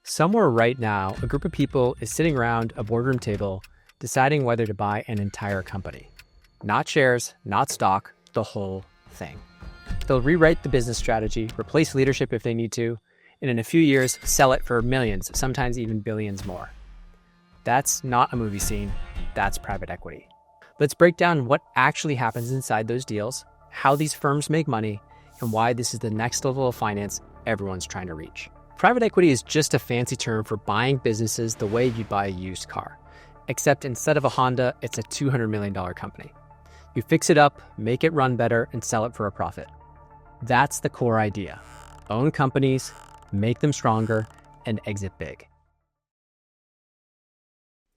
Somewhere right now, a group of people is sitting around a boardroom table deciding whether to buy an entire company. Not shares, not stock, the whole thing. They'll rewrite the business strategy, replace leadership if they need to, and in a few years, sell it for millions, sometimes even billions more. That's not a movie scene, that's private equity. Let's break down what actually happens inside those deals, how these firms make money, and why this is the next level of finance everyone's trying to reach. Private equity is just a fancy term for buying businesses the way you'd buy a used car, except instead of a Honda, it's a $200 million company. You fix it up, make it run better, and sell it for a profit. That's the core idea. Own companies, make them stronger, and exit big.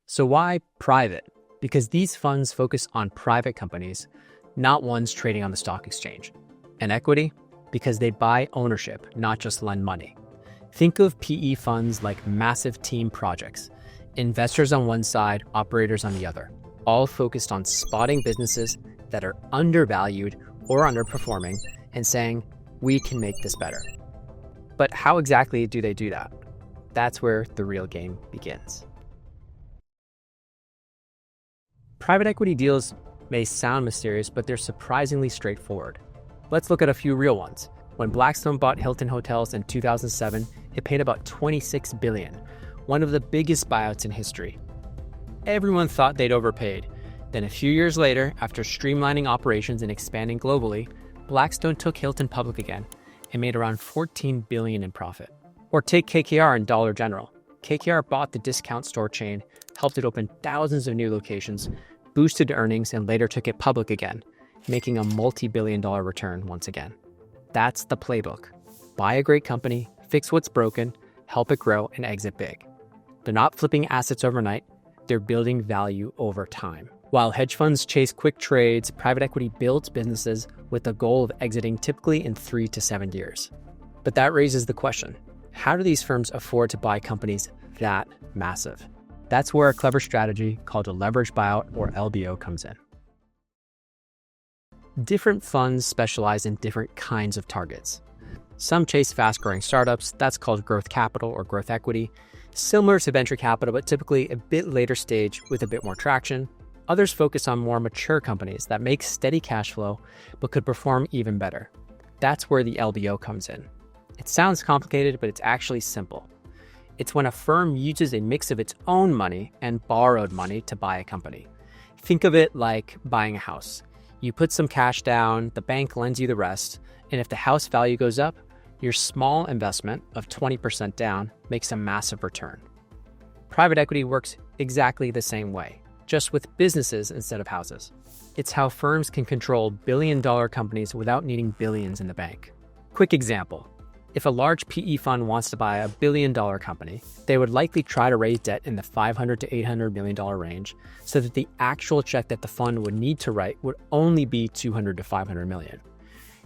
So why private? Because these funds focus on private companies, not ones trading on the stock exchange. And equity? Because they buy ownership, not just lend money. Think of PE funds like massive team projects. Investors on one side, operators on the other, all focused on spotting businesses that are undervalued or underperforming and saying, we can make this better. But how exactly do they do that? That's where the real game begins. Private equity deals may sound mysterious, but they're surprisingly straightforward. Let's look at a few real ones. When Blackstone bought Hilton Hotels in 2007, it paid about $26 billion, one of the biggest buyouts in history. Everyone thought they'd overpaid. Then a few years later, after streamlining operations and expanding globally, Blackstone took Hilton public again and made around $14 billion in profit. Or take KKR and Dollar General. KKR bought the discount store chain, helped it open thousands of new locations, boosted earnings, and later took it public again, making a multi-billion-dollar return once again. That's the playbook. Buy a great company, fix what's broken, help it grow, and exit big. They're not flipping assets overnight, they're building value over time. While hedge funds chase quick trades, private equity builds businesses with the goal of exiting typically in 3 to 7 years. But that raises the question, how do these firms afford to buy companies that massive? That's where a clever strategy called a leveraged buyout or LBO comes in. Different funds specialize in different kinds of targets. Some chase fast-growing startups, that's called growth capital or growth equity, similar to venture capital, but typically a bit later stage with a bit more traction. Others focus on more mature companies that make steady cash flow, but could perform even better. That's where the LBO comes in. It sounds complicated, but it's actually simple. It's when a firm uses a mix of its own money and borrowed money to buy a company. Think of it like buying a house. You put some cash down, the bank lends you the rest, and if the house value goes up, your small investment of 20% down makes a massive return. Private equity works exactly the same way, just with businesses instead of houses. It's how firms can control billion-dollar companies without needing billions in the bank. Quick example. If a large PE fund wants to buy a billion-dollar company, they would likely try to raise debt in the $500 to $800 million range so that the actual check that the fund would need to write would only be $200 to $500 million.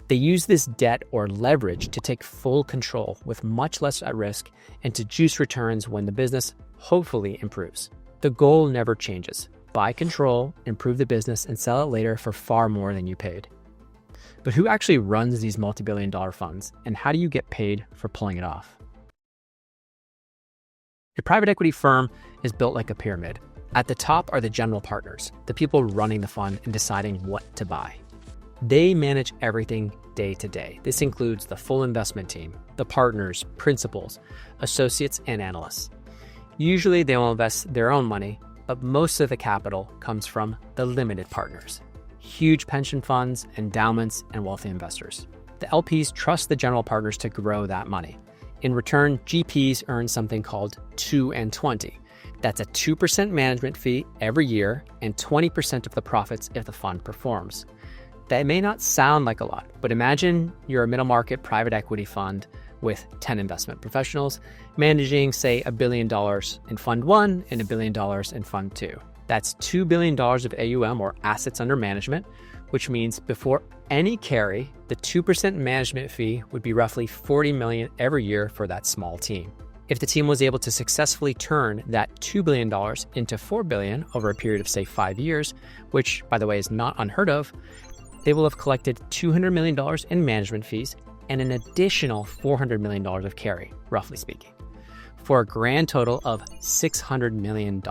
They use this debt or leverage to take full control with much less at risk and to juice returns when the business hopefully improves. The goal never changes. Buy control, improve the business, and sell it later for far more than you paid. But who actually runs these multi-billion-dollar funds, and how do you get paid for pulling it off? A private equity firm is built like a pyramid. At the top are the general partners, the people running the fund and deciding what to buy. They manage everything day to day. This includes the full investment team, the partners, principals, associates, and analysts. Usually they will invest their own money, but most of the capital comes from the limited partners. Huge pension funds, endowments, and wealthy investors. The LPs trust the general partners to grow that money. In return, GPs earn something called 2 and 20. That's a 2% management fee every year and 20% of the profits if the fund performs. That may not sound like a lot, but imagine you're a middle market private equity fund with 10 investment professionals managing, say, $1 billion in Fund 1 and $1 billion in Fund 2. That's $2 billion of AUM or assets under management, which means before any carry, the 2% management fee would be roughly $40 million every year for that small team. If the team was able to successfully turn that $2 billion into $4 billion over a period of, say, 5 years, which, by the way, is not unheard of, they will have collected $200 million in management fees and an additional $400 million of carry, roughly speaking. for a grand total of $600 million.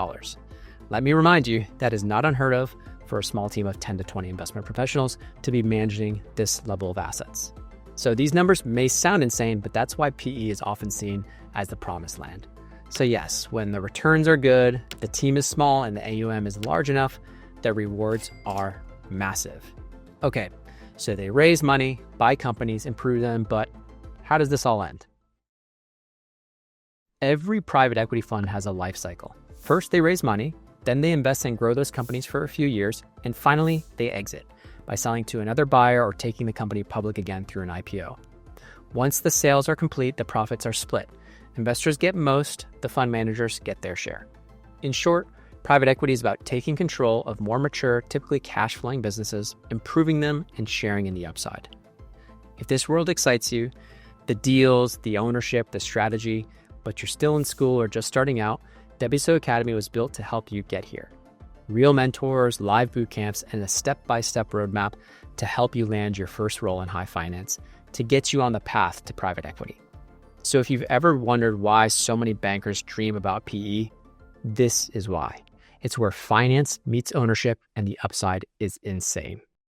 Let me remind you, that is not unheard of for a small team of 10 to 20 investment professionals to be managing this level of assets. So these numbers may sound insane, but that's why PE is often seen as the promised land. So yes, when the returns are good, the team is small, and the AUM is large enough, the rewards are massive. Okay, so they raise money, buy companies, improve them, but how does this all end? Every private equity fund has a life cycle. First, they raise money, then they invest and grow those companies for a few years, and finally, they exit by selling to another buyer or taking the company public again through an IPO. Once the sales are complete, the profits are split. Investors get most, the fund managers get their share. In short, private equity is about taking control of more mature, typically cash-flowing businesses, improving them, and sharing in the upside. If this world excites you, the deals, the ownership, the strategy, but you're still in school or just starting out, WSO Academy was built to help you get here. Real mentors, live boot camps, and a step-by-step roadmap to help you land your first role in high finance to get you on the path to private equity. So if you've ever wondered why so many bankers dream about PE, this is why. It's where finance meets ownership, and the upside is insane.